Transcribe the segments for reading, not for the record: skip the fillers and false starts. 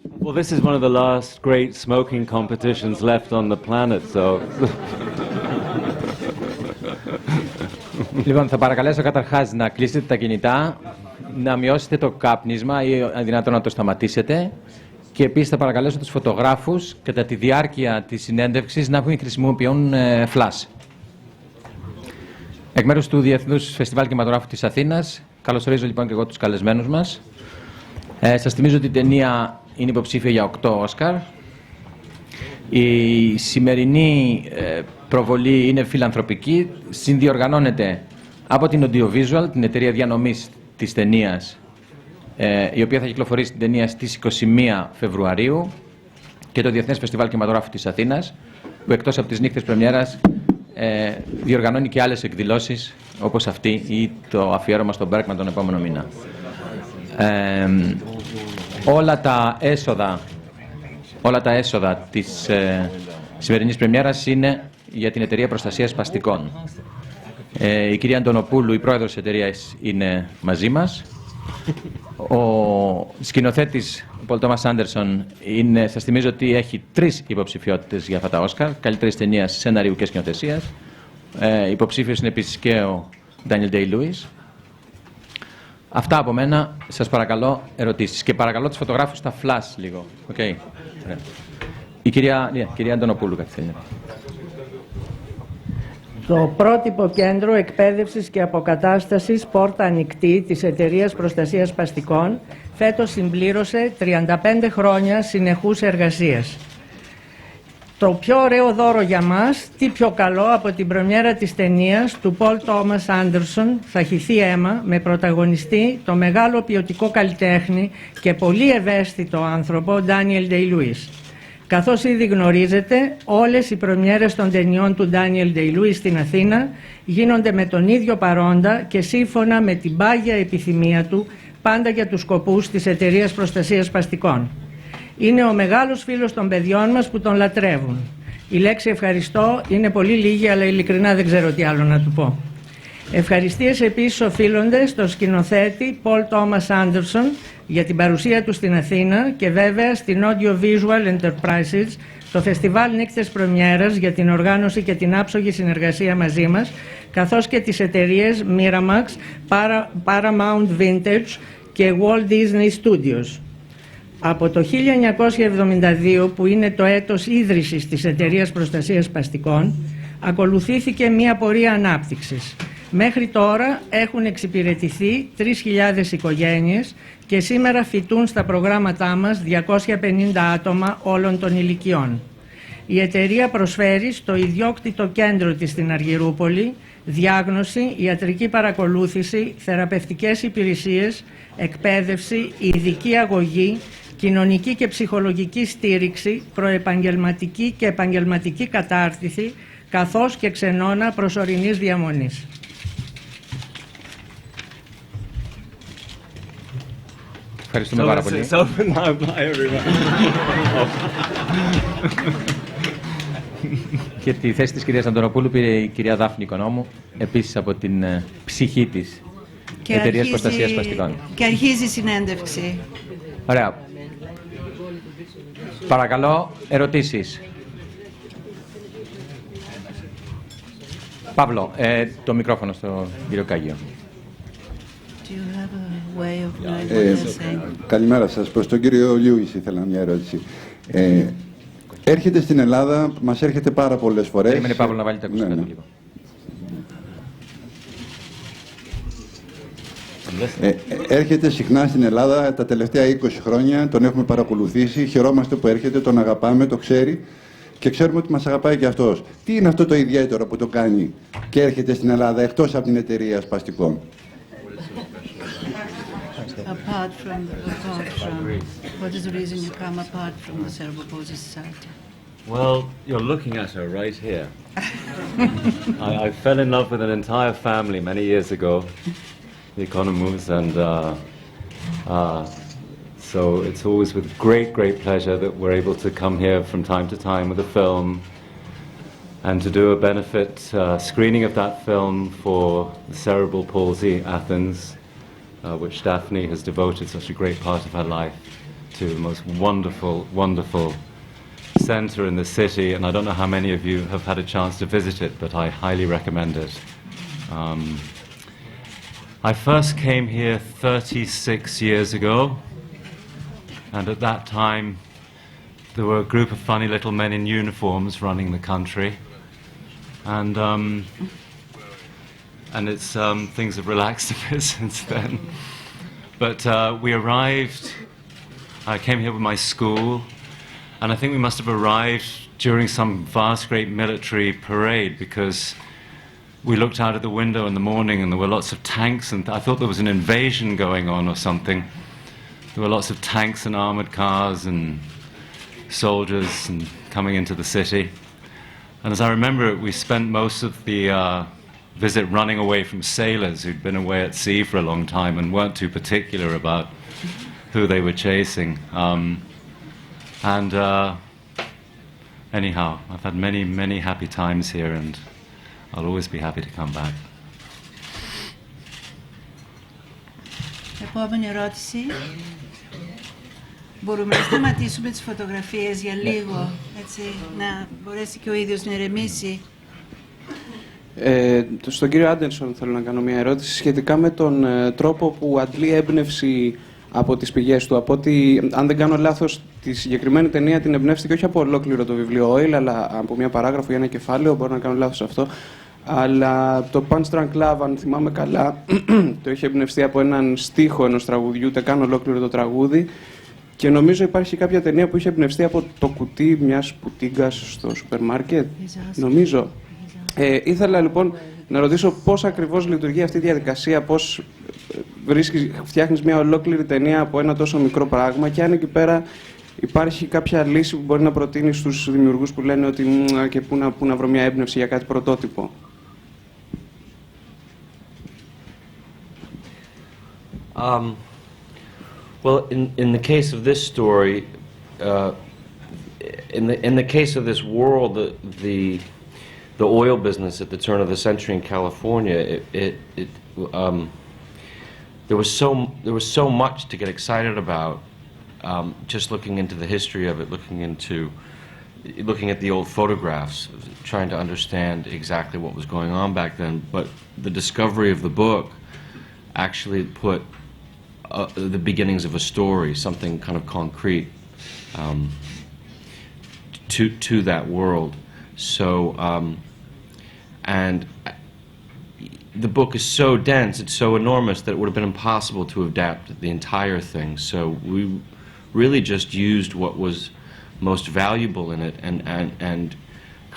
Well, this is one of the last great smoking competitions left on the planet, so... Λοιπόν, θα παρακαλέσω καταρχάς να κλείσετε τα κινητά, να μειώσετε το κάπνισμα ή αδυνατόν να το σταματήσετε και επίσης θα παρακαλέσω τους φωτογράφους κατά τη διάρκεια της συνέντευξης να μην χρησιμοποιούν flash. Εκ μέρους του Διεθνούς Φεστιβάλ Κινηματογράφου της Αθήνας, καλωσορίζω λοιπόν και εγώ τους καλεσμένους μας. Σας θυμίζω ότι η ταινία είναι υποψήφια για 8 Όσκαρ. Η σημερινή προβολή είναι φιλανθρωπική, συνδιοργανώνεται από την Audiovisual, την εταιρεία διανομής της ταινίας, η οποία θα κυκλοφορήσει την ταινία στις 21 Φεβρουαρίου, και το Διεθνές Φεστιβάλ Κινηματογράφου της Αθήνας, που εκτός από τις νύχτες Πρεμιέρας διοργανώνει και άλλες εκδηλώσεις όπως αυτή ή το αφιέρωμα στον Μπέρκμαν τον επόμενο μήνα. Όλα τα έσοδα της σημερινής πρεμιέρας είναι για την Εταιρεία Προστασίας Σπαστικών. Η κυρία Αντωνοπούλου, η πρόεδρος της εταιρείας, είναι μαζί μας. Ο σκηνοθέτης Πολ Τόμας Άντερσον σας θυμίζω ότι έχει 3 υποψηφιότητες για αυτά τα Όσκαρ, καλύτερης ταινίας, σεναρίου και σκηνοθεσίας. Υποψήφιος είναι επίσης και ο Daniel Day-Lewis. Αυτά από μένα. Σας παρακαλώ ερωτήσεις. Και παρακαλώ τους φωτογράφους στα flash λίγο. Okay. Η κυρία Αντωνοπούλου κάτι θέλει. Το πρότυπο κέντρο εκπαίδευσης και αποκατάστασης Πόρτα Ανοιχτή της Εταιρείας Προστασίας Σπαστικών φέτος συμπλήρωσε 35 χρόνια συνεχούς εργασίας. Το πιο ωραίο δώρο για μας, τι πιο καλό από την πρεμιέρα της ταινίας του Πολ Τόμας Άντερσον, «Θα χυθεί αίμα», με πρωταγωνιστή το μεγάλο ποιοτικό καλλιτέχνη και πολύ ευαίσθητο άνθρωπο Daniel Day-Lewis. Καθώς ήδη γνωρίζετε, όλες οι πρεμιέρες των ταινιών του Daniel Day-Lewis στην Αθήνα γίνονται με τον ίδιο παρόντα και σύμφωνα με την πάγια επιθυμία του, πάντα για τους σκοπούς της Εταιρείας Προστασίας Σπαστικών. Είναι ο μεγάλος φίλος των παιδιών μας που τον λατρεύουν. Η λέξη ευχαριστώ είναι πολύ λίγη, αλλά ειλικρινά δεν ξέρω τι άλλο να του πω. Ευχαριστίες επίσης οφείλονται στον σκηνοθέτη Πολ Τόμας Άντερσον για την παρουσία του στην Αθήνα και βέβαια στην Audiovisual Enterprises, το φεστιβάλ Νύχτες Πρεμιέρας, για την οργάνωση και την άψογη συνεργασία μαζί μας, καθώς και τις εταιρείες Miramax, Paramount Vintage και Walt Disney Studios. Από το 1972, που είναι το έτος ίδρυσης της Εταιρείας Προστασίας Σπαστικών, ακολουθήθηκε μία πορεία ανάπτυξης. Μέχρι τώρα έχουν εξυπηρετηθεί 3.000 οικογένειες και σήμερα φοιτούν στα προγράμματά μας 250 άτομα όλων των ηλικιών. Η εταιρεία προσφέρει στο ιδιόκτητο κέντρο της στην Αργυρούπολη διάγνωση, ιατρική παρακολούθηση, θεραπευτικές υπηρεσίες, εκπαίδευση, ειδική αγωγή, κοινωνική και ψυχολογική στήριξη, προεπαγγελματική και επαγγελματική κατάρτιση, καθώς και ξενώνα προσωρινής διαμονής. Ευχαριστούμε πάρα πολύ. Και τη θέση της κυρίας Αντωνοπούλου πήρε η κυρία Δάφνη Οικονόμου, επίσης από την ψυχή της Εταιρείας Προστασίας Σπαστικών. Και αρχίζει η συνέντευξη. Ωραία. Παρακαλώ, ερωτήσεις. Παύλο, το μικρόφωνο στον κύριο Κάγιο. Καλημέρα σας. Προς τον κύριο Λιούις ήθελα μια ερώτηση. Έρχεται στην Ελλάδα, μας έρχεται πάρα πολλές φορές. Περίμενε, Παύλο, να βάλει τα ακουστικά του λίγο. Έρχεται συχνά στην Ελλάδα τα τελευταία 20 χρόνια, τον έχουμε παρακολουθήσει, χαιρόμαστε που έρχεται, τον αγαπάμε, το ξέρει και ξέρουμε ότι μας αγαπάει και αυτός. Τι είναι αυτό το ιδιαίτερο που το κάνει και έρχεται στην Ελλάδα εκτός από την εταιρεία σπαστικών? Apart from, what is the reason you come apart from the Cerebral Palsy Society? Well, you're looking at her right here. I fell in love with an entire family many years ago, the Economus, and so it's always with great pleasure that we're able to come here from time to time with a film and to do a benefit screening of that film for the Cerebral Palsy Athens, which Daphne has devoted such a great part of her life to, the most wonderful, wonderful centre in the city, and I don't know how many of you have had a chance to visit it, but I highly recommend it. I first came here 36 years ago, and at that time there were a group of funny little men in uniforms running the country, and it's things have relaxed a bit since then. But we arrived, I came here with my school, and I think we must have arrived during some vast, great military parade, because we looked out of the window in the morning and there were lots of tanks, and I thought there was an invasion going on or something. There were lots of tanks and armoured cars and soldiers and coming into the city. And as I remember it, we spent most of the visit running away from sailors who'd been away at sea for a long time and weren't too particular about who they were chasing. Anyhow, I've had many, many happy times here, and I'll always be happy to come back. Επόμενη ερώτηση. Μπορούμε να σταματήσουμε τις φωτογραφίες για λίγο, έτσι, να μπορέσει και ο ίδιος να ηρεμήσει. Στον κύριο Άντερσον θέλω να κάνω μια ερώτηση σχετικά με τον τρόπο που αντλεί έμπνευση από τις πηγές του. Από ότι, αν δεν κάνω λάθος, τη συγκεκριμένη ταινία την εμπνεύστηκε όχι από ολόκληρο το βιβλίο Oil, αλλά από μια παράγραφο ή ένα κεφάλαιο, μπορώ να κάνω λάθος αυτό. Αλλά το Punch Drunk Love, αν θυμάμαι καλά, το είχε εμπνευστεί από έναν στίχο ενός τραγουδιού, ούτε καν ολόκληρο το τραγούδι. Και νομίζω υπάρχει κάποια ταινία που είχε εμπνευστεί από το κουτί μιας πουτίγκας στο σούπερ μάρκετ. Νομίζω. Ήθελα λοιπόν να ρωτήσω πώς ακριβώς λειτουργεί αυτή η διαδικασία, πώς φτιάχνεις μια ολόκληρη ταινία από ένα τόσο μικρό πράγμα, και αν εκεί πέρα υπάρχει κάποια λύση που μπορεί να προτείνει στους δημιουργούς που λένε ότι και πού να βρω μια έμπνευση για κάτι πρωτότυπο. Well, in the case of this story, in the case of this world, the oil business at the turn of the century in California, there was so much to get excited about. Just looking into the history of it, looking at the old photographs, trying to understand exactly what was going on back then. But the discovery of the book actually put the beginnings of a story, something kind of concrete, to that world. So, and the book is so dense, it's so enormous that it would have been impossible to adapt the entire thing. So we really just used what was most valuable in it, and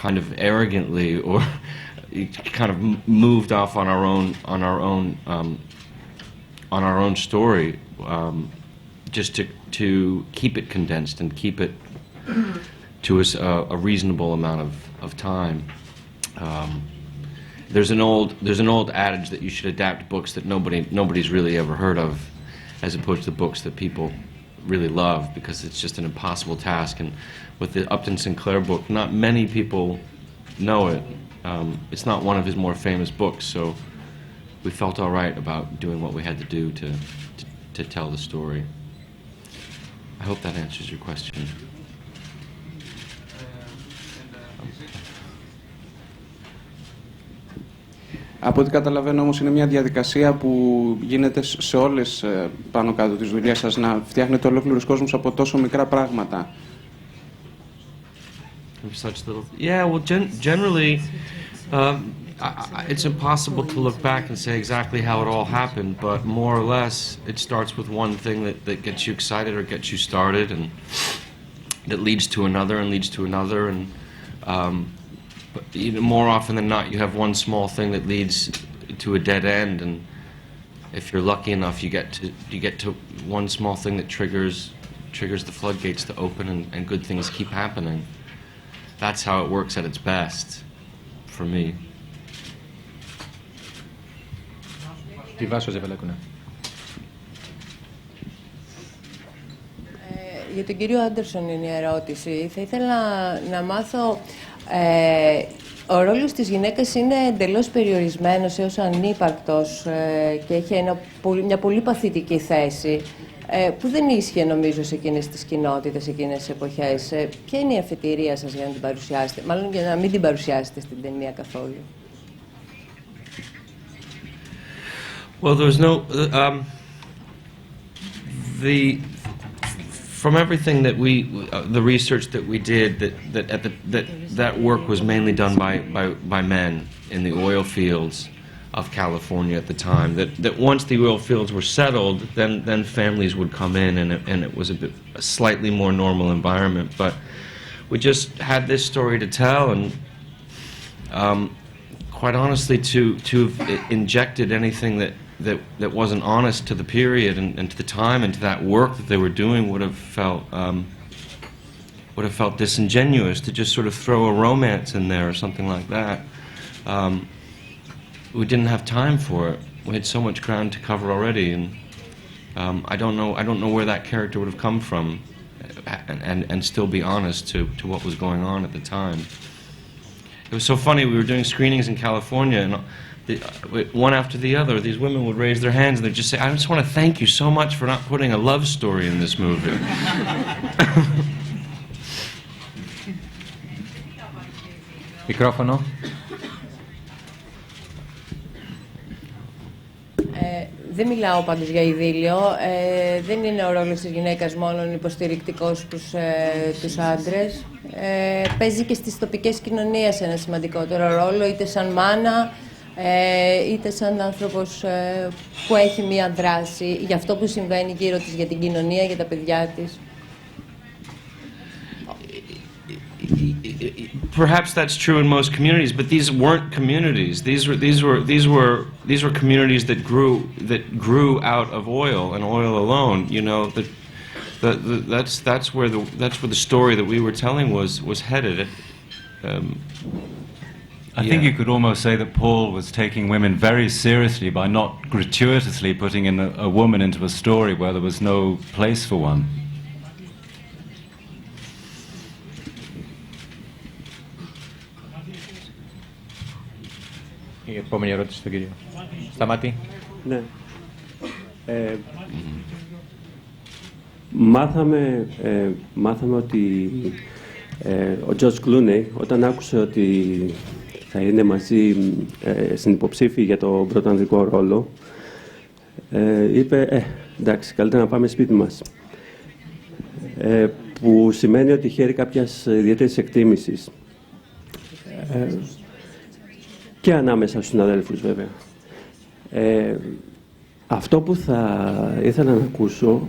kind of arrogantly, or kind of moved off on our own story, just to keep it condensed and keep it to a reasonable amount of time. There's an old adage that you should adapt books that nobody's really ever heard of, as opposed to books that people really love, because it's just an impossible task. And with the Upton Sinclair book, not many people know it. It's not one of his more famous books, so we felt all right about doing what we had to do to tell the story. I hope that answers your question. Από ό,τι καταλαβαίνω όμως είναι μια διαδικασία που γίνεται σε όλες πάνω κάτω τις δουλειές σας, να φτιάχνετε ολόκληρους κόσμους από τόσο μικρά πράγματα. Yeah, well, generally, it's impossible to look back and say exactly how it all happened, but more or less, it starts with one thing that gets you excited or gets you started, and that leads to another and leads to another, and but more often than not, you have one small thing that leads to a dead end, and if you're lucky enough, you get to one small thing that triggers the floodgates to open, and good things keep happening. That's how it works at its best, for me. Για τον κύριο Άντερσον είναι η ερώτηση. Θα ήθελα να μάθω, ο ρόλος της γυναίκας είναι εντελώς περιορισμένος έως ανύπαρκτος και έχει μια πολύ παθητική θέση που δεν ίσχυε νομίζω σε εκείνες τις κοινότητες, σε εκείνες τις εποχές. Ποια είναι η αφετηρία σας για να την παρουσιάσετε, μάλλον για να μην την παρουσιάσετε στην ταινία καθόλου? Well, there was no from everything that the research that we did, that work was mainly done by men in the oil fields of California at the time. That once the oil fields were settled, then families would come in, and it was a slightly more normal environment. But we just had this story to tell, and quite honestly, to have injected anything that wasn't honest to the period and to the time and to that work that they were doing would have felt disingenuous. To just sort of throw a romance in there or something like that. We didn't have time for it. We had so much ground to cover already, and I don't know where that character would have come from, and still be honest to what was going on at the time. It was so funny. We were doing screenings in California, and one after the other, these women would raise their hands and they'd just say, "I just want to thank you so much for not putting a love story in this movie." Μικρόφωνο. Δεν μιλάω πάντως για ειδήλιο. Δεν είναι ο ρόλος της γυναίκας μόνο υποστηρικτικός τους άντρες. Παίζει και στις τοπικές κοινωνίες ένα σημαντικότερο ρόλο, είτε σαν μάνα, είτε σαν άνθρωπος που έχει μία δράση για αυτό που συμβαίνει γύρω της, για την κοινωνία, για τα παιδιά της. Perhaps that's true in most communities, but these weren't communities. These were communities that grew out of oil and oil alone. You know, that's where the story that we were telling was headed. I think you could almost say that Paul was taking women very seriously by not gratuitously putting in a woman into a story where there was no place for one. Η επόμενη ερώτηση στον κύριο Σταμάτη. Ναι. Μάθαμε ότι ο George Clooney, όταν άκουσε ότι θα είναι μαζί συνυποψήφοι για τον πρωτοανδρικό ρόλο, είπε εντάξει, καλύτερα να πάμε σπίτι μας. Που σημαίνει ότι χαίρει κάποιας ιδιαίτερης εκτίμησης. Και ανάμεσα στους συναδέλφους βέβαια. Αυτό που θα ήθελα να ακούσω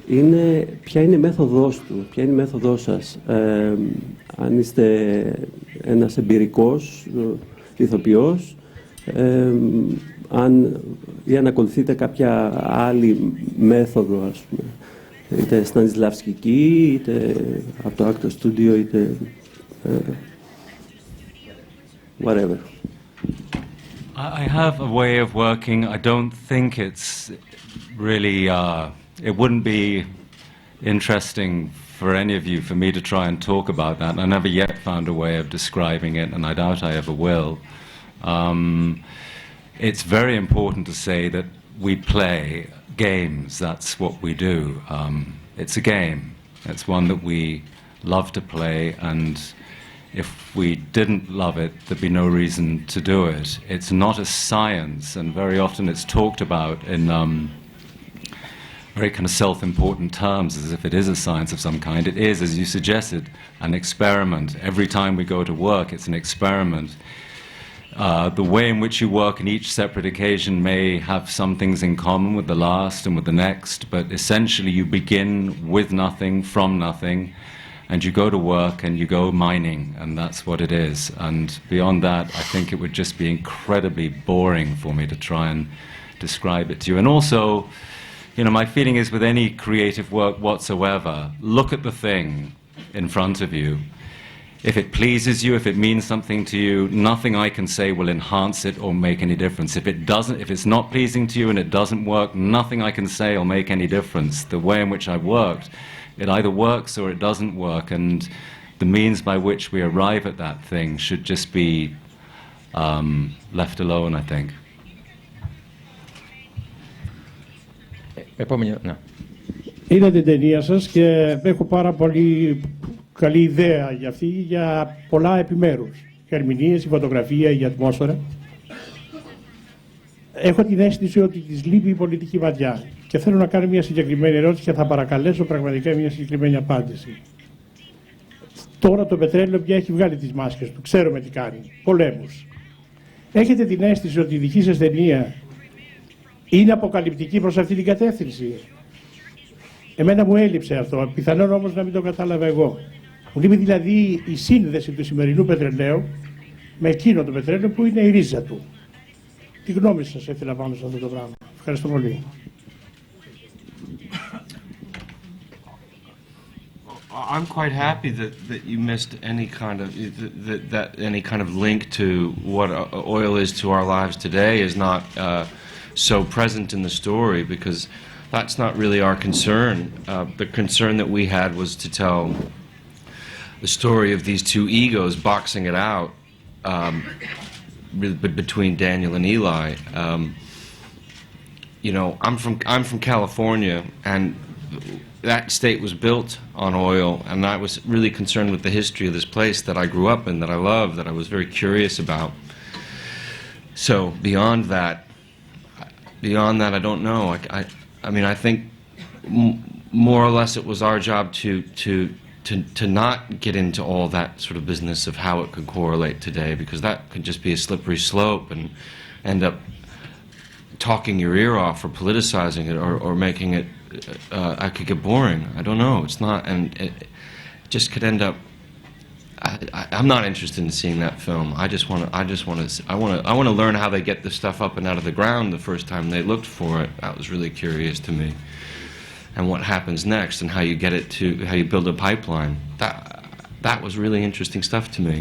είναι ποια είναι η μέθοδός του, ποια είναι η μέθοδός σας. Αν είστε ένας εμπειρικός ηθοποιός, ή αν ακολουθείτε κάποια άλλη μέθοδο, ας πούμε. Είτε στανισλαυσκική, είτε από το actor studio, είτε whatever. I have a way of working. I don't think it's really, it wouldn't be interesting for any of you for me to try and talk about that. I never yet found a way of describing it, and I doubt I ever will. It's very important to say that we play games. That's what we do. It's a game. It's one that we love to play, and if we didn't love it, there'd be no reason to do it. It's not a science, and very often it's talked about in very kind of self-important terms, as if it is a science of some kind. It is, as you suggested, an experiment. Every time we go to work, it's an experiment. The way in which you work in each separate occasion may have some things in common with the last and with the next, but essentially you begin with nothing, from nothing, and you go to work and you go mining, and that's what it is. And beyond that, I think it would just be incredibly boring for me to try and describe it to you. And also, you know, my feeling is with any creative work whatsoever, look at the thing in front of you. If it pleases you, if it means something to you, nothing I can say will enhance it or make any difference. If it doesn't, if it's not pleasing to you and it doesn't work, nothing I can say will make any difference. The way in which I worked, it either works or it doesn't work, and the means by which we arrive at that thing should just be left alone, I think. Επόμενη, ναι. Είδα την ταινία σας και έχω πάρα πολύ καλή ιδέα για αυτή, για πολλά επιμέρους. Οι ερμηνείες, η φωτογραφία, η ατμόσφαιρα. Έχω την αίσθηση ότι της λείπει η πολιτική ματιά και θέλω να κάνω μια συγκεκριμένη ερώτηση και θα παρακαλέσω πραγματικά μια συγκεκριμένη απάντηση. Τώρα το πετρέλαιο πια έχει βγάλει τις μάσκες του, ξέρουμε τι κάνει, πολέμους. Έχετε την αίσθηση ότι η δική σας ταινία είναι αποκαλυπτική προς αυτή την κατεύθυνση? Εμένα μου έλειψε αυτό, πιθανόν όμως να μην το κατάλαβα εγώ. Μου λείπει δηλαδή η σύνδεση του σημερινού πετρελαίου με εκείνο το πετρέλαιο που είναι η ρίζα του. Τι γνώμη σας ήθελα πάνω σε αυτό το πράγμα? Ευχαριστώ πολύ. I'm quite happy that you missed any kind of that any kind of link to what oil is to our lives today is not so present in the story, because that's not really our concern. The concern that we had was to tell the story of these two egos boxing it out between Daniel and Eli. You know, I'm from California, and that state was built on oil, and I was really concerned with the history of this place that I grew up in, that I love, that I was very curious about. So beyond that, I don't know. I mean, I think more or less it was our job to not get into all that sort of business of how it could correlate today, because that could just be a slippery slope and end up talking your ear off or politicizing it or making it I could get boring. I don't know. It's not, and it just could end up. I'm not interested in seeing that film. I want to learn how they get the stuff up and out of the ground the first time they looked for it. That was really curious to me. And what happens next, and how you get it to, how you build a pipeline. That was really interesting stuff to me.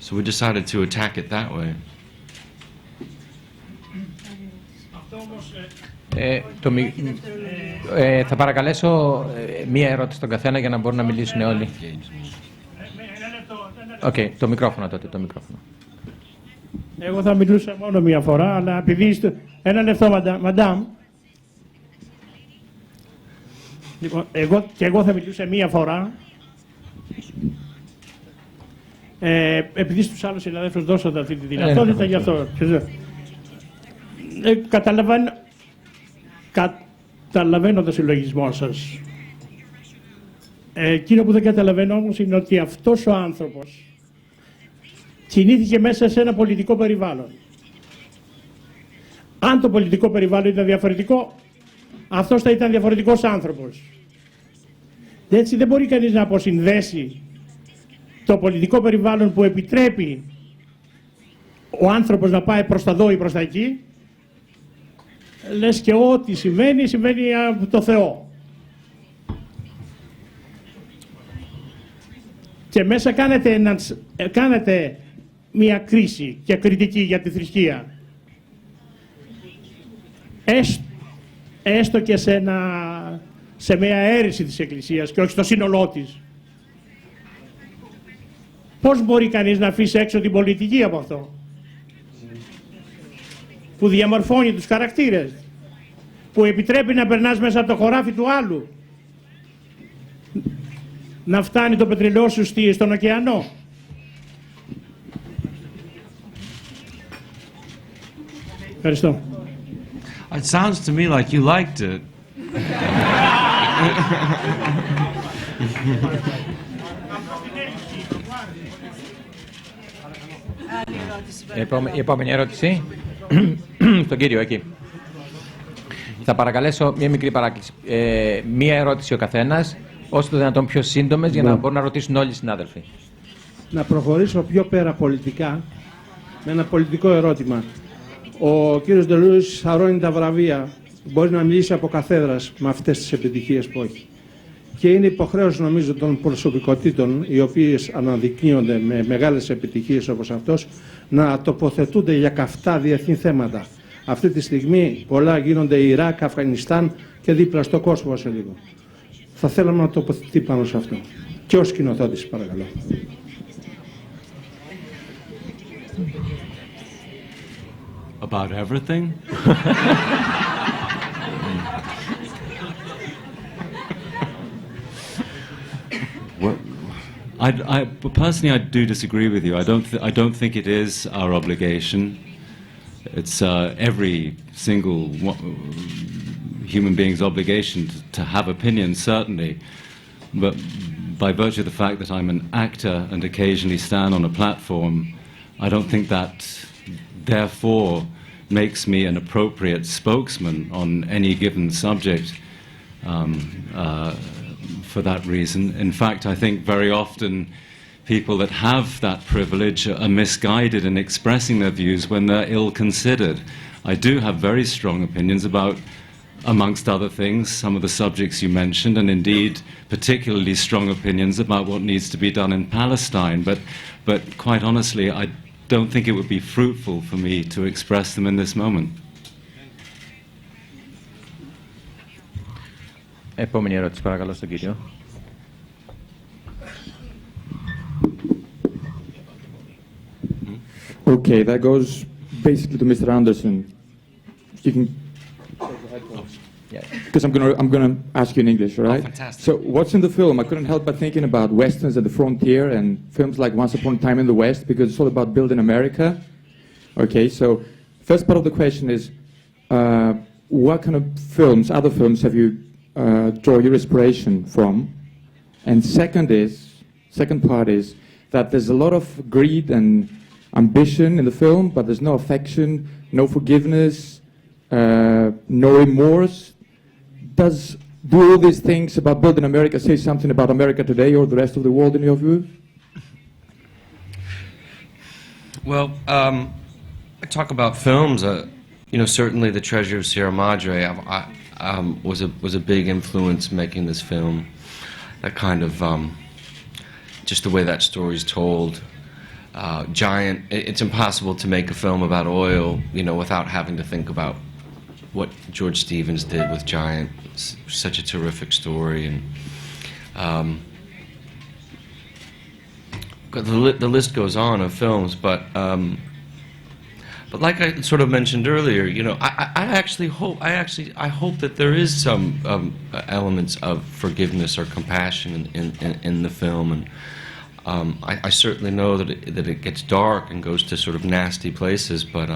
So we decided to attack it that way. Θα παρακαλέσω μία ερώτηση στον καθένα για να μπορούν να μιλήσουν όλοι. Το μικρόφωνο τότε, το μικρόφωνο. Εγώ θα μιλούσα μόνο μία φορά, αλλά επειδή ένα λεπτό, μαντάμ. Λοιπόν, εγώ θα μιλούσα μία φορά. Επειδή στους άλλους συναδέλφους δώσατε αυτή τη δυνατότητα, γι' αυτό. Καταλαβαίνω το συλλογισμό σας. Εκείνο που δεν καταλαβαίνω όμως είναι ότι αυτός ο άνθρωπος κινήθηκε μέσα σε ένα πολιτικό περιβάλλον. Αν το πολιτικό περιβάλλον ήταν διαφορετικό, αυτός θα ήταν διαφορετικός άνθρωπος. Έτσι δεν μπορεί κανείς να αποσυνδέσει το πολιτικό περιβάλλον που επιτρέπει ο άνθρωπος να πάει προς τα εδώ ή προς τα εκεί. Λες και ό,τι συμβαίνει, συμβαίνει από το Θεό. Και μέσα κάνετε μια κρίση και κριτική για τη θρησκεία. Έστω και σε μια αίρεση της Εκκλησίας και όχι στο σύνολό της. Πώς μπορεί κανείς να αφήσει έξω την πολιτική από αυτό? Που διαμορφώνει τους χαρακτήρες, που επιτρέπει να περνάς μέσα από το χωράφι του άλλου, να φτάνει το πετρελαιό σου στον ωκεανό. Ευχαριστώ. It sounds to me like you liked it. Η επόμενη ερώτηση στον κύριο εκεί. Θα παρακαλέσω μία μικρή παράκληση. Μία ερώτηση ο καθένας, όσο το δυνατόν πιο σύντομες, για να μπορούν να ρωτήσουν όλοι οι συνάδελφοι. Να προχωρήσω πιο πέρα πολιτικά, με ένα πολιτικό ερώτημα. Ο κύριος Ντελούις σαρώνει τα βραβεία, μπορεί να μιλήσει από καθέδρας με αυτές τις επιτυχίες που έχει. Και είναι υποχρέωση, νομίζω, των προσωπικότητων, οι οποίες αναδεικνύονται με μεγάλες επιτυχίες όπως αυτός, να τοποθετούνται για καυτά διεθνή θέματα. Αυτή τη στιγμή πολλά γίνονται Ιράκ, Αφγανιστάν και δίπλα στο κόσμο σε λίγο. Θα θέλαμε να τοποθετεί πάνω σε αυτό. Και ως σκηνοθέτης, παρακαλώ. About everything? But personally, I do disagree with you. I don't think it is our obligation. It's every single human being's obligation to have opinions, certainly. But by virtue of the fact that I'm an actor and occasionally stand on a platform, I don't think that, therefore, makes me an appropriate spokesman on any given subject for that reason. In fact, I think very often people that have that privilege are misguided in expressing their views when they're ill-considered. I do have very strong opinions about, amongst other things, some of the subjects you mentioned, and indeed particularly strong opinions about what needs to be done in Palestine. But quite honestly, I don't think it would be fruitful for me to express them in this moment. Επόμενη ερώτηση, παρακαλώ, στον κύριο. Okay, that goes basically to Mr. Anderson. You can, because I'm gonna ask you in English, all right? Oh, fantastic. So, what's in the film? I couldn't help but thinking about westerns at the frontier and films like Once Upon a Time in the West, because it's all about building America. Okay, so first part of the question is, what kind of films, other films, have you draw your inspiration from? And second part is that there's a lot of greed and ambition in the film, but there's no affection, no forgiveness, no remorse. Do all these things about building America say something about America today or the rest of the world in your view? Well, I talk about films. You know, certainly The Treasure of Sierra Madre was a big influence making this film. That kind of just the way that story is told. Giant. It's impossible to make a film about oil, you know, without having to think about what George Stevens did with Giant. It's such a terrific story, and the list goes on of films. But like I sort of mentioned earlier, you know, I hope that there is some elements of forgiveness or compassion in the film, and I certainly know that it gets dark and goes to sort of nasty places, but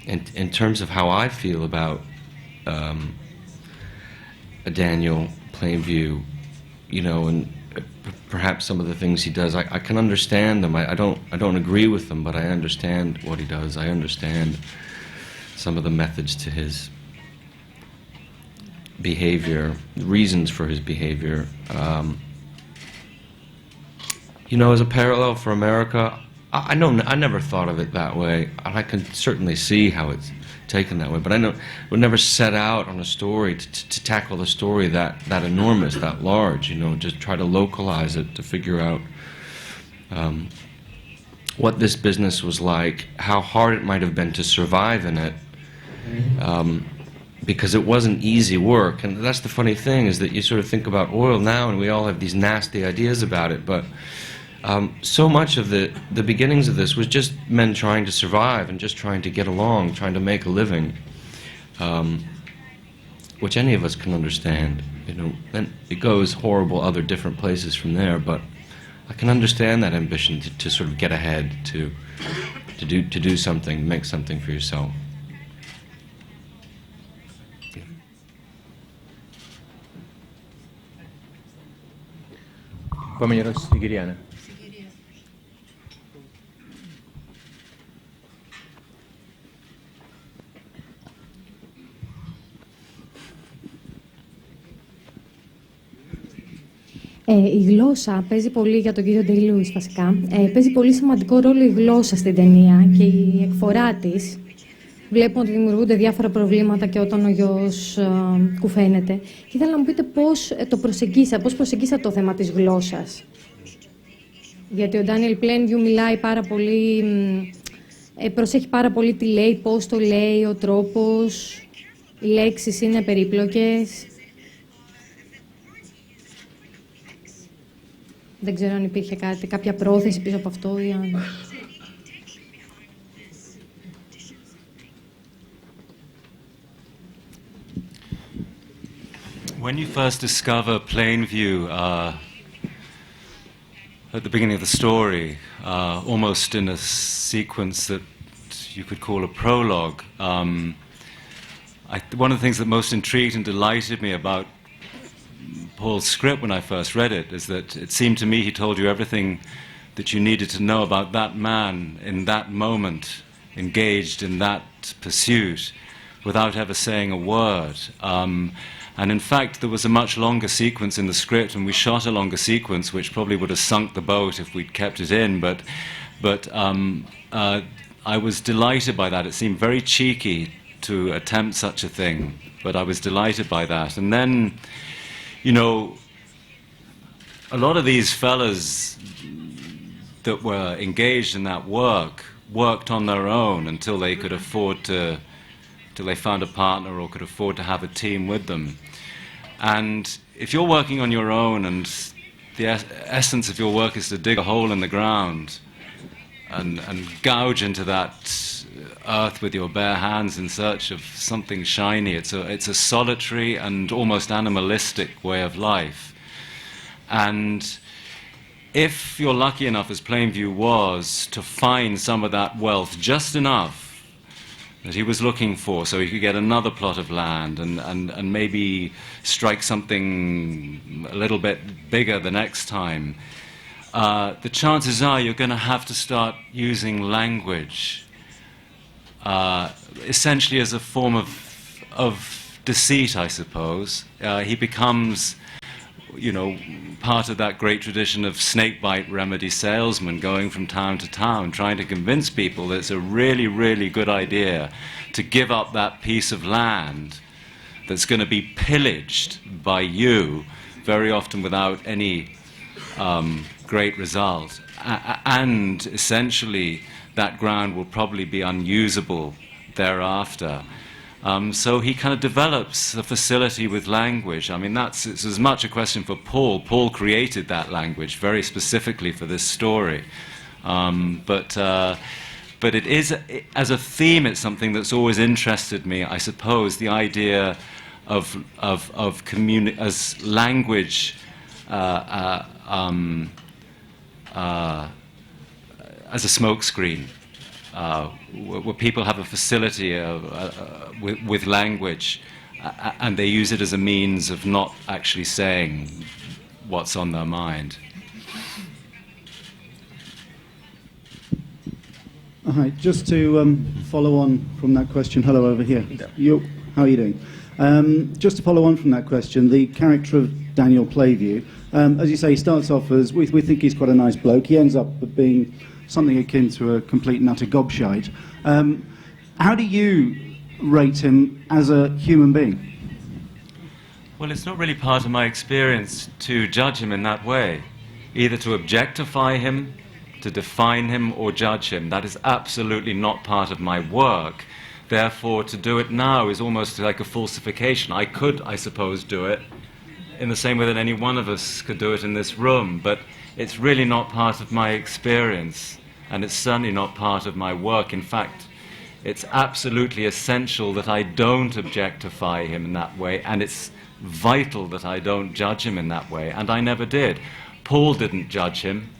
in terms of how I feel about Daniel Plainview, you know, and perhaps some of the things he does, I can understand them. I don't agree with them, but I understand what he does. I understand some of the methods to his behavior, reasons for his behavior. You know, as a parallel for America, I never thought of it that way. I can certainly see how it's taken that way, but I would never set out on a story to tackle the story that enormous, that large, you know, just try to localize it, to figure out what this business was like, how hard it might have been to survive in it, because it wasn't easy work. And that's the funny thing, is that you sort of think about oil now and we all have these nasty ideas about it, but so much of the beginnings of this was just men trying to survive and just trying to get along, trying to make a living, which any of us can understand. You know, and it goes horrible other different places from there, but I can understand that ambition to sort of get ahead, to do something, make something for yourself. Επόμενη ερώτηση στην κυρία Άννα. Η γλώσσα παίζει πολύ, για τον κύριο Ντέι-Λούις βασικά, παίζει πολύ σημαντικό ρόλο η γλώσσα στην ταινία και η εκφορά της. Βλέπουμε ότι δημιουργούνται διάφορα προβλήματα και όταν ο γιος κουφαίνεται. Και ήθελα να μου πείτε πώς προσεγγίσατε το θέμα της γλώσσας. Γιατί ο Ντάνιελ Πλένβιου μιλάει πάρα πολύ, προσέχει πάρα πολύ τι λέει, πώς το λέει, ο τρόπος, οι λέξεις είναι περίπλοκες. Δεν ξέρω αν υπήρχε κάποια πρόθεση πίσω από αυτό ή αν... When you first discover Plainview, at the beginning of the story, almost in a sequence that you could call a prologue. One of the things that most intrigued and delighted me about Paul's script when I first read it is that it seemed to me he told you everything that you needed to know about that man in that moment, engaged in that pursuit, without ever saying a word. And in fact, there was a much longer sequence in the script, and we shot a longer sequence, which probably would have sunk the boat if we'd kept it in. But I was delighted by that. It seemed very cheeky to attempt such a thing, but I was delighted by that. And then, you know, a lot of these fellas that were engaged in that work worked on their own until they could afford to, till they found a partner or could afford to have a team with them. And if you're working on your own and the essence of your work is to dig a hole in the ground and gouge into that earth with your bare hands in search of something shiny, it's a solitary and almost animalistic way of life. And if you're lucky enough, as Plainview was, to find some of that wealth, just enough that he was looking for, so he could get another plot of land and maybe strike something a little bit bigger the next time, the chances are you're going to have to start using language, essentially as a form of deceit, I suppose. He becomes, you know, part of that great tradition of snakebite remedy salesmen going from town to town trying to convince people that it's a really, really good idea to give up that piece of land that's going to be pillaged by you, very often without any great result. And essentially that ground will probably be unusable thereafter. So he kind of develops a facility with language. I mean, it's as much a question for Paul. Paul created that language very specifically for this story. But it is, as a theme, it's something that's always interested me, I suppose, the idea as language as a smokescreen. Where people have a facility with language and they use it as a means of not actually saying what's on their mind. Hi, just to follow on from that question. Hello, over here. How are you doing? Just to follow on from that question, the character of Daniel Plainview, as you say, he starts off as, we think he's quite a nice bloke. He ends up being something akin to a complete and utter gobshite. How do you rate him as a human being? Well, it's not really part of my experience to judge him in that way, either to objectify him, to define him, or judge him. That is absolutely not part of my work. Therefore, to do it now is almost like a falsification. I could, I suppose, do it in the same way that any one of us could do it in this room, but it's really not part of my experience, and it's certainly not part of my work. In fact, it's absolutely essential that I don't objectify him in that way, and it's vital that I don't judge him in that way, and I never did. Paul didn't judge him.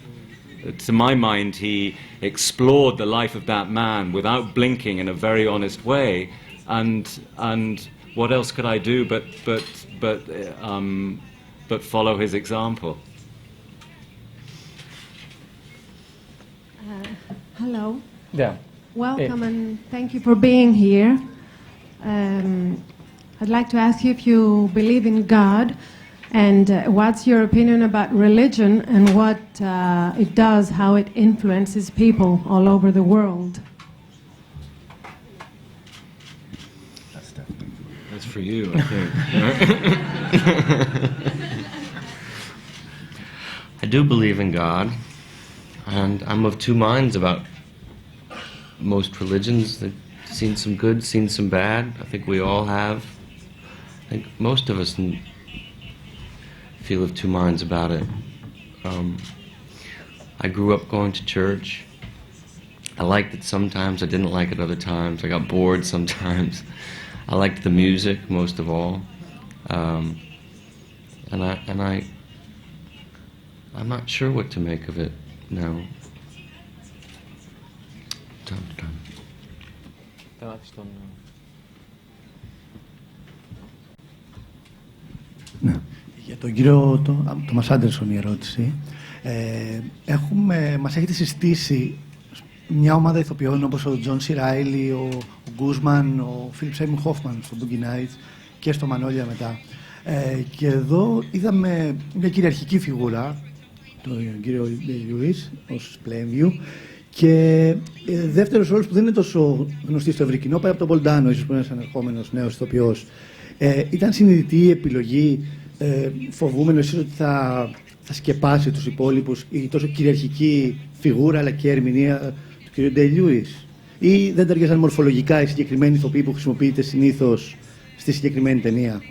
To my mind, he explored the life of that man without blinking in a very honest way, and what else could I do but follow his example? Hello. Yeah. Welcome and thank you for being here. I'd like to ask you if you believe in God, and what's your opinion about religion and what it does, how it influences people all over the world. That's for you, I think. I do believe in God, and I'm of two minds about most religions. They've seen some good, seen some bad. I think we all have. I think most of us feel of two minds about it. I grew up going to church. I liked it sometimes, I didn't like it other times. I got bored sometimes. I liked the music most of all. And I'm not sure what to make of it now. Ναι. Για τον κύριο Τόμας Άντερσον η ερώτηση. Μας έχετε συστήσει μια ομάδα ηθοποιών όπως ο Τζον Σι Ράιλι, ο Γκούσμαν, ο Φίλιπ Σέιμον Χόφμαν στο Boogie Nights και στο Μανόλια μετά. Και εδώ είδαμε μια κυριαρχική φιγούρα, τον κύριο Λιούις, ως Plainview, και δεύτερος ρόλος που δεν είναι τόσο γνωστή στο ευρύ κοινό, πάει από τον Πολντάνο, ίσως που είναι ένας ανερχόμενος νέος ηθοποιός. Ήταν συνειδητή η επιλογή, φοβούμενο εσείς ότι θα σκεπάσει τους υπόλοιπους η τόσο κυριαρχική φιγούρα αλλά και ερμηνεία του κ. Ντέι-Λιούις, ή δεν ταιριάζαν μορφολογικά οι συγκεκριμένοι ηθοποιοί που χρησιμοποιείτε συνήθως στη συγκεκριμένη ταινία?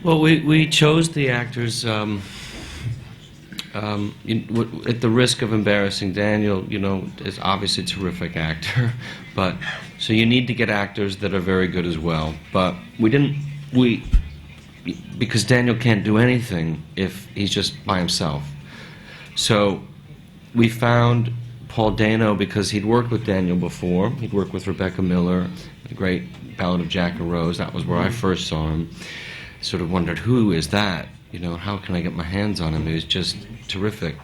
Well, we chose the actors at the risk of embarrassing Daniel. You know, is obviously a terrific actor, but so you need to get actors that are very good as well. But because Daniel can't do anything if he's just by himself. So we found Paul Dano because he'd worked with Daniel before. He'd worked with Rebecca Miller, the great Ballad of Jack and Rose. That was where I first saw him. Sort of wondered, who is that? You know, how can I get my hands on him? He was just terrific.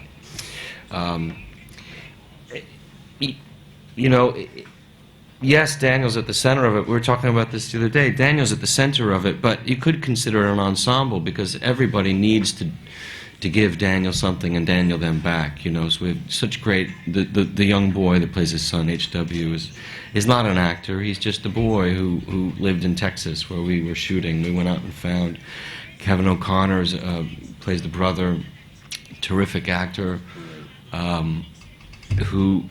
You know, yes, Daniel's at the center of it. We were talking about this the other day. Daniel's at the center of it, but you could consider it an ensemble because everybody needs to give Daniel something and Daniel them back. You know, so we have such great. The young boy that plays his son, H.W., is not an actor. He's just a boy who lived in Texas where we were shooting. We went out and found Kevin O'Connor plays the brother, terrific actor, who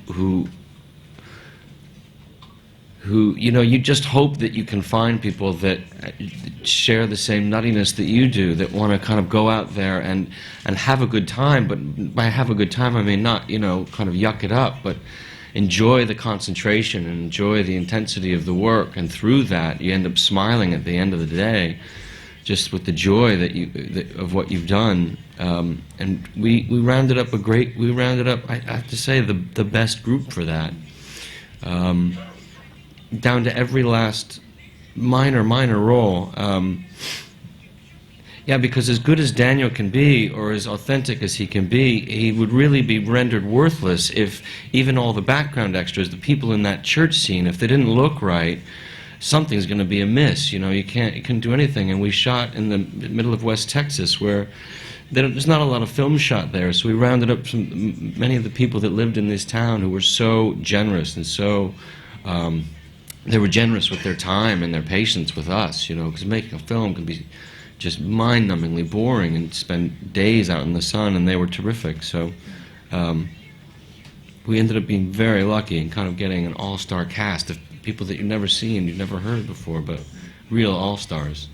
you know, you just hope that you can find people that share the same nuttiness that you do, that want to kind of go out there and have a good time. But by have a good time, I mean not, you know, kind of yuck it up, but enjoy the concentration and enjoy the intensity of the work. And through that, you end up smiling at the end of the day, just with the joy of what you've done. And we rounded up I have to say, the best group for that. Down to every last minor role. Yeah, because as good as Daniel can be, or as authentic as he can be, he would really be rendered worthless if even all the background extras, the people in that church scene, if they didn't look right, something's going to be amiss. You know, you can't do anything. And we shot in the middle of West Texas, where there's not a lot of film shot there. So we rounded up many of the people that lived in this town who were so generous and so. They were generous with their time and their patience with us, you know, because making a film can be just mind-numbingly boring and spend days out in the sun, and they were terrific. So we ended up being very lucky and kind of getting an all-star cast of people that you've never seen, you've never heard before, but real all-stars.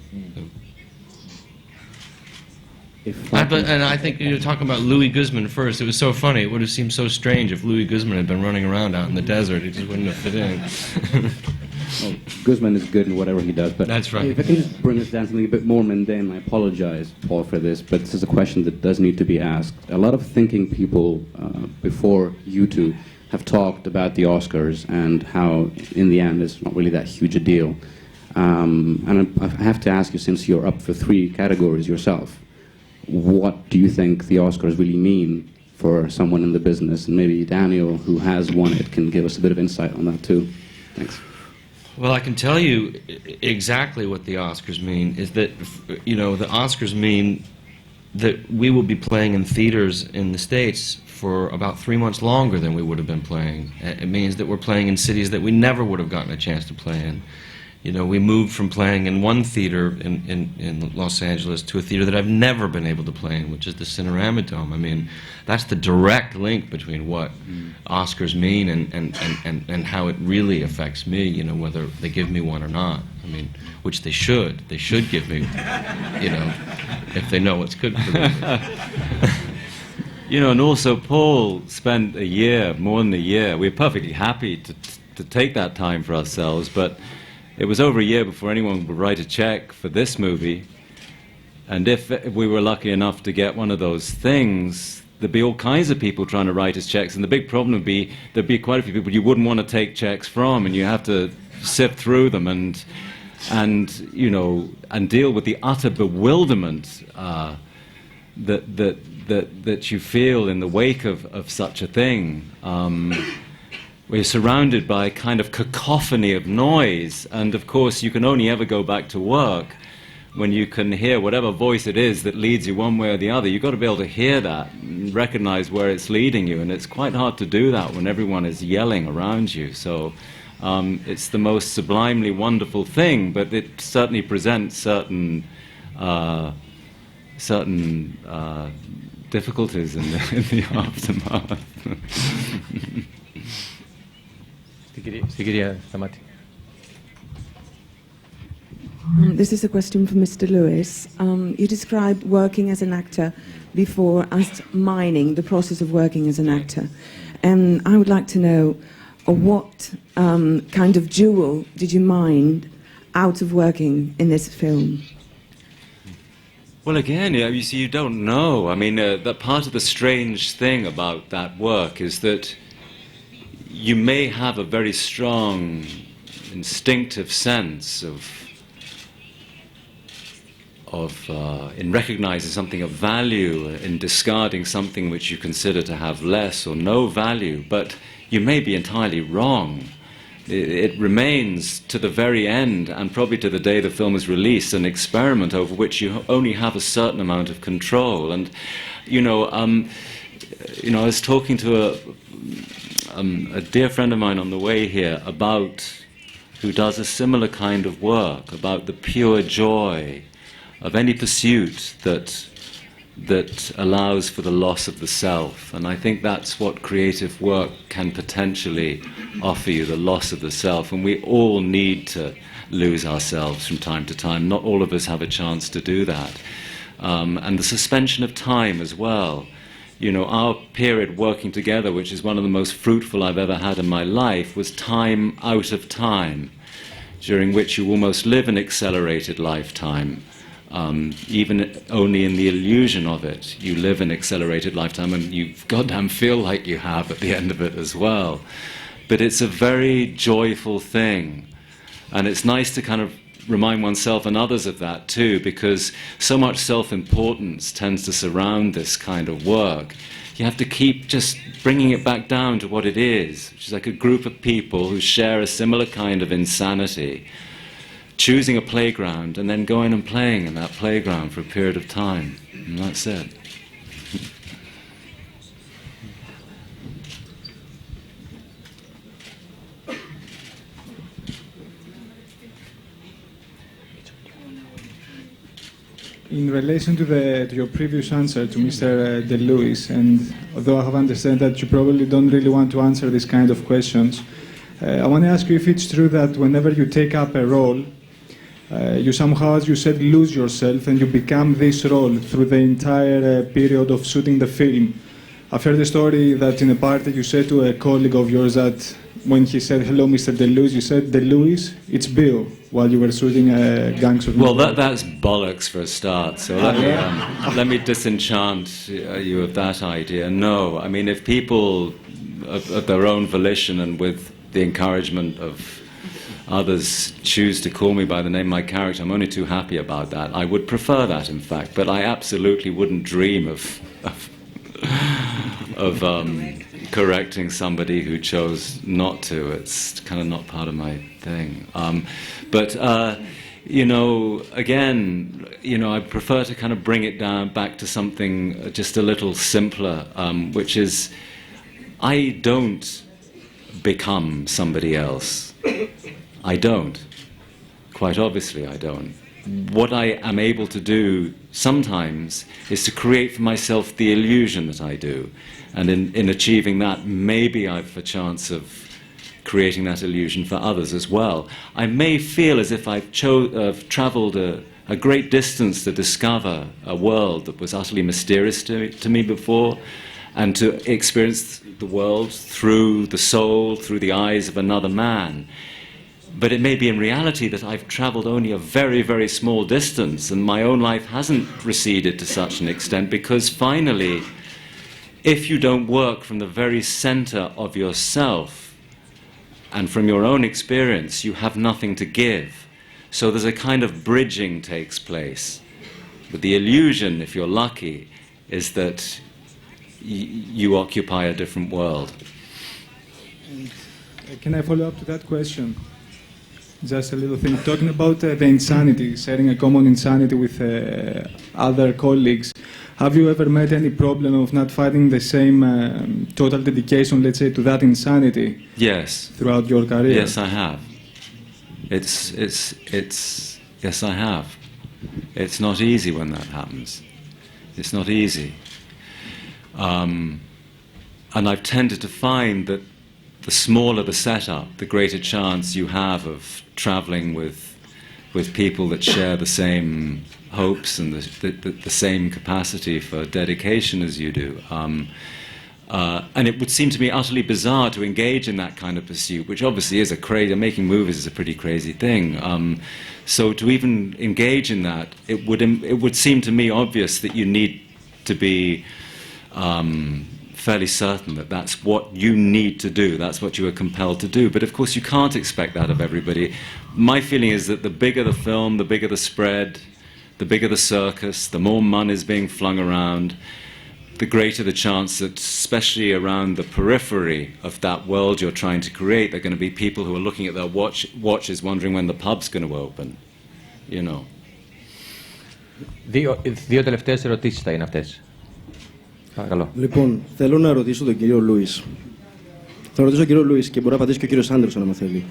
And I think you were talking about Louis Guzman first. It was so funny. It would have seemed so strange if Louis Guzman had been running around out in the desert. He just wouldn't have fit in. Well, Guzman is good in whatever he does. But that's right. If I can just bring us down to something a bit more mundane, I apologize, Paul, for this, but this is a question that does need to be asked. A lot of thinking people before you two have talked about the Oscars and how, in the end, it's not really that huge a deal. And I have to ask you, since you're up for 3 categories yourself, what do you think the Oscars really mean for someone in the business? And maybe Daniel, who has won it, can give us a bit of insight on that too. Thanks. Well, I can tell you exactly what the Oscars mean, is that, you know, the Oscars mean that we will be playing in theaters in the States for about 3 months longer than we would have been playing. It means that we're playing in cities that we never would have gotten a chance to play in. You know, we moved from playing in one theater in Los Angeles to a theater that I've never been able to play in, which is the Cinerama Dome. I mean, that's the direct link between what Oscars mean and how it really affects me, you know, whether they give me one or not. I mean, which they should. They should give me, you know, if they know what's good for me. You know, and also Paul spent a year, more than a year. We're perfectly happy to take that time for ourselves, but it was over a year before anyone would write a check for this movie. And if we were lucky enough to get one of those things, there'd be all kinds of people trying to write us checks. And the big problem would be there'd be quite a few people you wouldn't want to take checks from, and you have to sift through them and you know, and deal with the utter bewilderment that you feel in the wake of such a thing. We're surrounded by a kind of cacophony of noise, and of course you can only ever go back to work when you can hear whatever voice it is that leads you one way or the other. You've got to be able to hear that and recognize where it's leading you, and it's quite hard to do that when everyone is yelling around you. So it's the most sublimely wonderful thing, but it certainly presents certain difficulties in the aftermath. This is a question for Mr. Lewis. You described working as an actor before as mining, the process of working as an actor. And I would like to know what kind of jewel did you mine out of working in this film? Well, again, you see, you don't know. I mean, that part of the strange thing about that work is that you may have a very strong instinctive sense in recognizing something of value, in discarding something which you consider to have less or no value, but you may be entirely wrong. It remains to the very end, and probably to the day the film is released, an experiment over which you only have a certain amount of control. And I was talking to a dear friend of mine on the way here who does a similar kind of work, about the pure joy of any pursuit that allows for the loss of the self. And I think that's what creative work can potentially offer you, the loss of the self. And we all need to lose ourselves from time to time. Not all of us have a chance to do that. And the suspension of time as well. You know, our period working together, which is one of the most fruitful I've ever had in my life, was time out of time, during which you almost live an accelerated lifetime. Even only in the illusion of it, you live an accelerated lifetime, and you goddamn feel like you have at the end of it as well. But it's a very joyful thing, and it's nice to kind of remind oneself and others of that too, because so much self-importance tends to surround this kind of work. You have to keep just bringing it back down to what it is, which is like a group of people who share a similar kind of insanity, choosing a playground and then going and playing in that playground for a period of time. And that's it. In relation to your previous answer to Mr. DeLuis, and although I have understood that you probably don't really want to answer these kind of questions, I want to ask you if it's true that whenever you take up a role, you somehow, as you said, lose yourself and you become this role through the entire period of shooting the film. I've heard a story that in a party you said to a colleague of yours that when he said, "Hello, Mr. DeLuis," you said, "DeLuis, it's Bill," while you were shooting Gangs of New York. Well, that's bollocks for a start, so let me disenchant you of that idea. No, I mean, if people of their own volition and with the encouragement of others choose to call me by the name of my character, I'm only too happy about that. I would prefer that, in fact, but I absolutely wouldn't dream of correcting somebody who chose not to. It's kind of not part of my thing. You know, again, you know, I prefer to kind of bring it down back to something just a little simpler, which is, I don't become somebody else. I don't. Quite obviously, I don't. What I am able to do sometimes is to create for myself the illusion that I do. And in achieving that, maybe I've a chance of creating that illusion for others as well. I may feel as if I've traveled a great distance to discover a world that was utterly mysterious to me before, and to experience the world through the soul, through the eyes of another man. But it may be in reality that I've travelled only a very, very small distance and my own life hasn't receded to such an extent, because finally, if you don't work from the very centre of yourself and from your own experience, you have nothing to give. So there's a kind of bridging takes place. But the illusion, if you're lucky, is that you occupy a different world. Can I follow up to that question? Just a little thing. Talking about the insanity, sharing a common insanity with other colleagues, have you ever met any problem of not finding the same total dedication, let's say, to that insanity? Yes. Throughout your career? Yes, I have. Yes, I have. It's not easy when that happens. It's not easy. And I've tended to find that the smaller the setup, the greater chance you have of travelling with people that share the same hopes and the same capacity for dedication as you do. And it would seem to me utterly bizarre to engage in that kind of pursuit, which obviously is making movies is a pretty crazy thing. So to even engage in that, it would seem to me obvious that you need to be fairly certain that that's what you need to do, that's what you are compelled to do. But of course you can't expect that of everybody. My feeling is that the bigger the film, the bigger the spread, the bigger the circus, the more money is being flung around, the greater the chance that, especially around the periphery of that world you're trying to create, there are going to be people who are looking at their watches wondering when the pub's going to open, you know. Δύο τελευταίες ερωτήσεις θα είναι αυτές. Παρακαλώ. Λοιπόν, θέλω να ρωτήσω τον κύριο Λούις. Θα ρωτήσω τον κύριο Λούις και μπορεί να απαντήσει και ο κύριος Άντερσον, αν θέλει.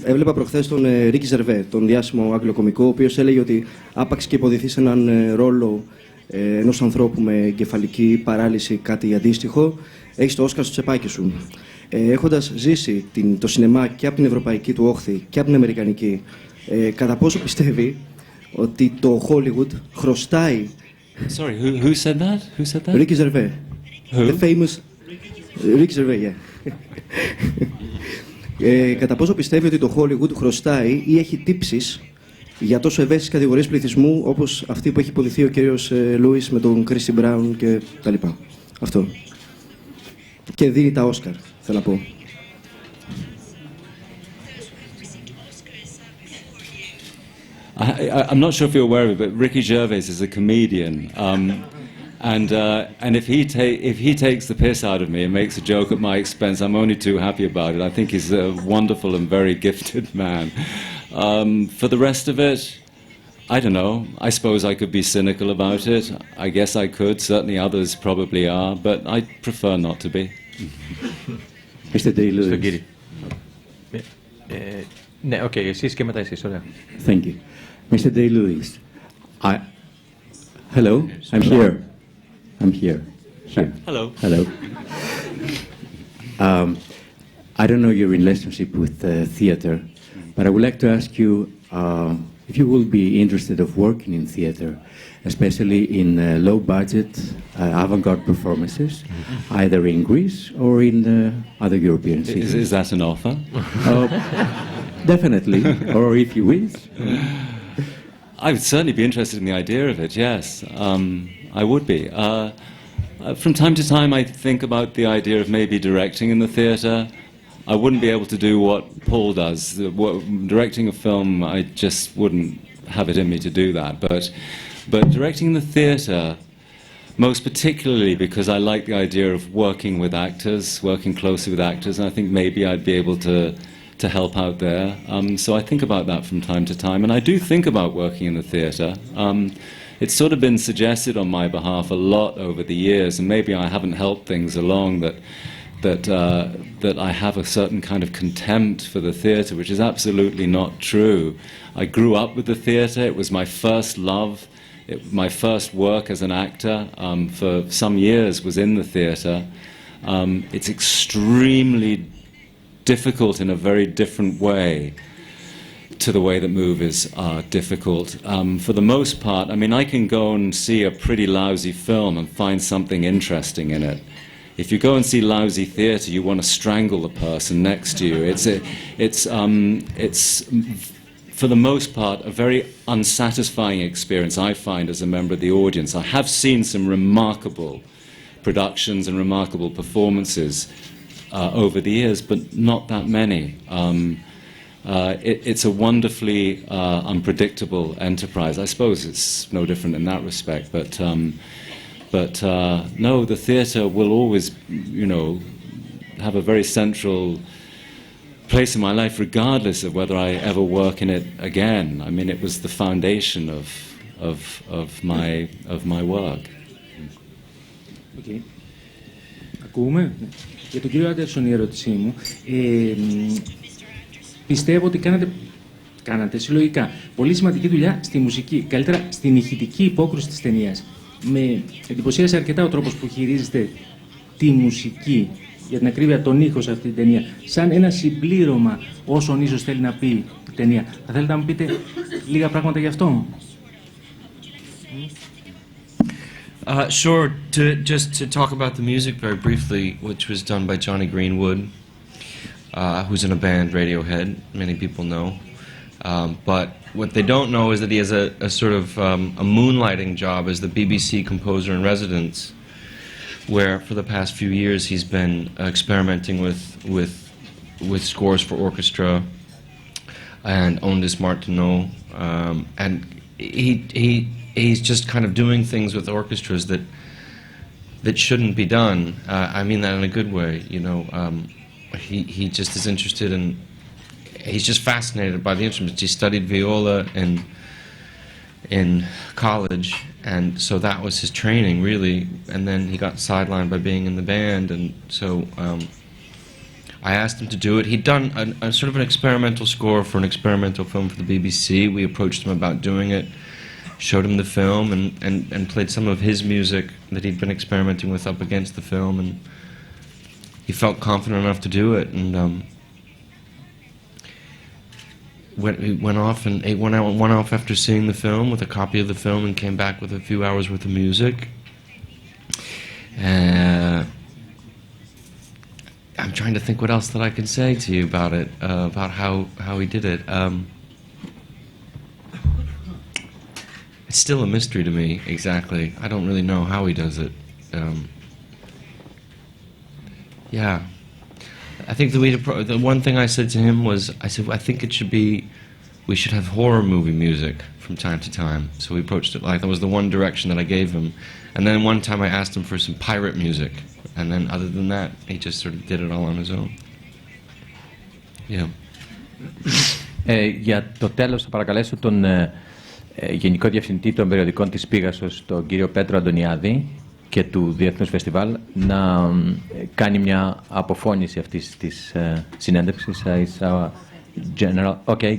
Έβλεπα προχθές τον Ρίκι Ζερβέ, τον διάσημο αγγλοκομικό, ο οποίος έλεγε ότι άπαξ και υποδηθεί σε έναν ρόλο ενός ανθρώπου με εγκεφαλική παράλυση, κάτι αντίστοιχο, έχεις το Όσκαρ στο τσεπάκι σου. Έχοντας ζήσει το σινεμά και από την ευρωπαϊκή του όχθη και από την αμερικανική, κατά πόσο πιστεύει ότι το Hollywood χρωστάει. Sorry, who said that? Who said that? Ricky Gervais. Who? The famous Ricky Gervais, yeah. Κατά πόσο πιστεύει ότι το Hollywood χρωστάει ή έχει τύψεις για τόσο ευαίσθητες κατηγορίες πληθυσμού όπως αυτή που έχει υποδηθεί ο κύριος Λούις με τον Κρίσι Μπράουν και τα λοιπά. Αυτό. Και δίνει τα Όσκαρ, θέλω να πω. I'm not sure if you're aware of it, but Ricky Gervais is a comedian, and if he takes the piss out of me and makes a joke at my expense, I'm only too happy about it. I think he's a wonderful and very gifted man. For the rest of it, I don't know. I suppose I could be cynical about it. I guess I could. Certainly others probably are, but I prefer not to be. Mr. Day-Lewis. Ναι, οκ, εσείς και μετά εσείς, ωραία. Thank you. Mr. Day-Lewis, hello, I'm here. I'm here. Hello. Hello. I don't know your relationship with theatre, but I would like to ask you if you will be interested of working in theatre, especially in low-budget, avant-garde performances, either in Greece or in other European cities. Is that an offer? Definitely, or if you wish. I would certainly be interested in the idea of it, yes. I would be. From time to time I think about the idea of maybe directing in the theatre. I wouldn't be able to do what Paul does. Directing a film, I just wouldn't have it in me to do that. But directing in the theatre, most particularly because I like the idea of working with actors, working closely with actors, and I think maybe I'd be able to help out there. So I think about that from time to time, and I do think about working in the theatre. It's sort of been suggested on my behalf a lot over the years, and maybe I haven't helped things along that I have a certain kind of contempt for the theatre, which is absolutely not true. I grew up with the theatre. It was my first love. My first work as an actor for some years was in the theatre. It's extremely difficult in a very different way to the way that movies are difficult. For the most part, I mean, I can go and see a pretty lousy film and find something interesting in it. if you go and see lousy theatre, you want to strangle the person next to you. It's for the most part, a very unsatisfying experience, I find, as a member of the audience. I have seen some remarkable productions and remarkable performances over the years, but not that many. It's a wonderfully unpredictable enterprise. I suppose it's no different in that respect, but no, the theatre will always, have a very central place in my life, regardless of whether I ever work in it again. I mean, it was the foundation of my work. Okay. Ακούμε. Για τον κύριο Άντερσον η ερώτησή μου. Πιστεύω ότι κάνατε συλλογικά πολύ σημαντική δουλειά στη μουσική, καλύτερα στην ηχητική υπόκρουση της ταινίας. Με εντυπωσίασε αρκετά ο τρόπος που χειρίζεστε τη μουσική, για την ακρίβεια τον ήχο σε αυτή την ταινία, σαν ένα συμπλήρωμα όσων ίσως θέλει να πει η ταινία. Θα θέλετε να μου πείτε λίγα πράγματα γι' αυτό? Sure. Just to talk about the music very briefly, which was done by Johnny Greenwood, who's in a band, Radiohead, many people know. But what they don't know is that he has a sort of a moonlighting job as the BBC composer in residence, where for the past few years he's been experimenting with scores for orchestra and Ondes Martineau, and he's just kind of doing things with orchestras that shouldn't be done. I mean that in a good way, He just is interested in. He's just fascinated by the instruments. He studied viola in college, and so that was his training, really. And then he got sidelined by being in the band, and so I asked him to do it. He'd done a sort of an experimental score for an experimental film for the BBC. We approached him about doing it, showed him the film, and played some of his music that he'd been experimenting with up against the film, and he felt confident enough to do it, and went off after seeing the film with a copy of the film and came back with a few hours worth of music. I'm trying to think what else that I can say to you about it, about how he did it. It's still a mystery to me, exactly. I don't really know how he does it. Yeah. I think the one thing I said to him was, I think we should have horror movie music from time to time. So we approached it like that was the one direction that I gave him. And then one time I asked him for some pirate music. And then other than that, he just sort of did it all on his own. Yeah. Για το τέλος θα παρακαλέσω τον Γενικό Διευθυντή των Περιοδικών της Πήγασος, τον κύριο Πέτρο Αντωνιάδη, και του Διεθνούς Φεστιβάλ να κάνει μια αποφώνηση αυτής της συνέντευξης.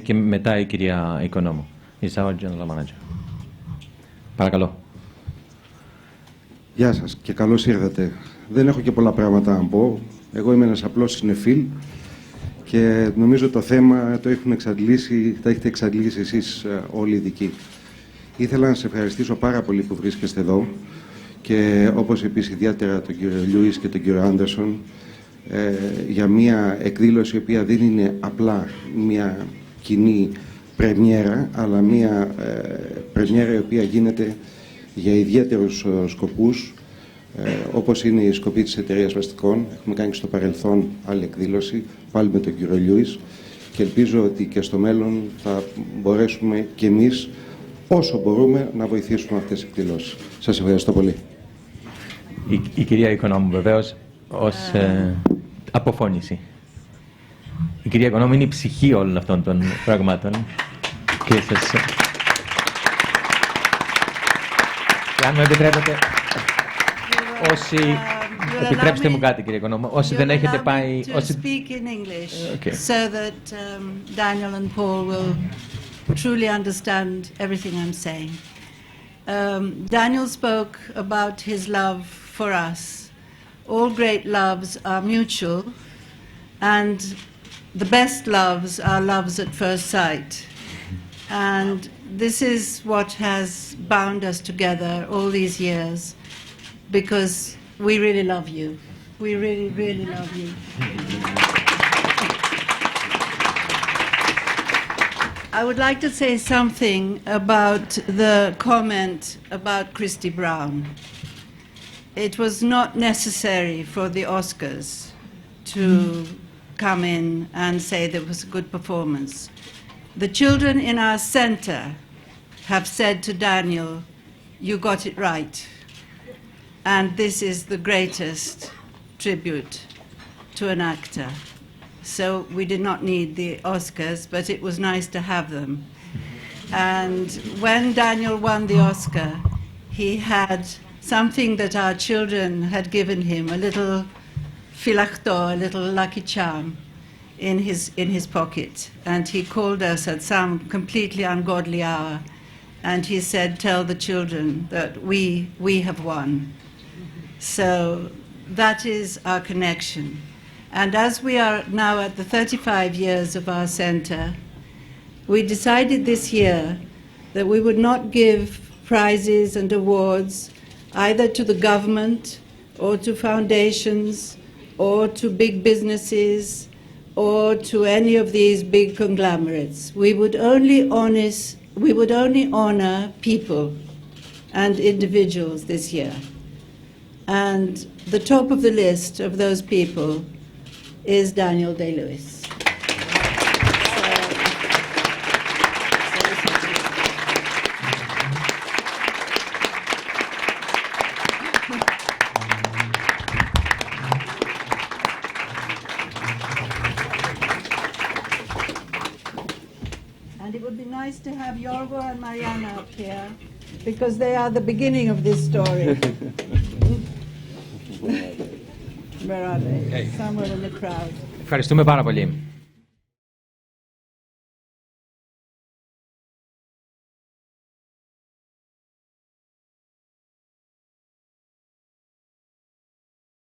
Και μετά η κυρία Οικονόμου. Is our General Manager. Παρακαλώ. Γεια σας και καλώς ήρθατε. Δεν έχω και πολλά πράγματα να πω. Εγώ είμαι ένας απλός συνεφίλ και νομίζω το θέμα το έχετε εξαντλήσει εσείς όλοι οι ειδικοί. Ήθελα να σας ευχαριστήσω πάρα πολύ που βρίσκεστε εδώ και όπως επίσης ιδιαίτερα τον κύριο Λούις και τον κύριο Άντερσον για μια εκδήλωση η οποία δεν είναι απλά μια κοινή πρεμιέρα, αλλά μια πρεμιέρα η οποία γίνεται για ιδιαίτερους σκοπούς, όπως είναι η σκοπή της εταιρείας Βαστικών. Έχουμε κάνει και στο παρελθόν άλλη εκδήλωση, πάλι με τον κύριο Λούις, και ελπίζω ότι και στο μέλλον θα μπορέσουμε και εμείς όσο μπορούμε να βοηθήσουμε αυτές τις εκδηλώσεις. Σας ευχαριστώ πολύ. Η κυρία Οικονόμου βεβαίως ως αποφώνηση. Η κυρία Οικονόμου είναι η ψυχή όλων αυτών των πραγμάτων. Και σας... Και αν μου επιτρέπετε, όσοι... Επιτρέψτε μου κάτι, κύριε Οικονόμου. Όσοι δεν έχετε πάει... Speak in English, so that Daniel and Paul will truly understand everything I'm saying. Daniel spoke about his love for us. All great loves are mutual, and the best loves are loves at first sight. And this is what has bound us together all these years, because we really love you. we really, really love you. I would like to say something about the comment about Christy Brown. It was not necessary for the Oscars to come in and say there was a good performance. The children in our center have said to Daniel, "You got it right." And this is the greatest tribute to an actor. So we did not need the Oscars, but it was nice to have them. And when Daniel won the Oscar, he had something that our children had given him, a little phylacteau, a little lucky charm in his pocket. And he called us at some completely ungodly hour, and he said, "Tell the children that we have won." So that is our connection. And as we are now at the 35 years of our center, we decided this year that we would not give prizes and awards either to the government or to foundations or to big businesses or to any of these big conglomerates. We would only honor people and individuals this year. And the top of the list of those people is Daniel Day-Lewis. And it would be nice to have Yorgo and Mariana up here, because they are the beginning of this story. Where are they? Somewhere in the crowd. Ευχαριστούμε πάρα πολύ.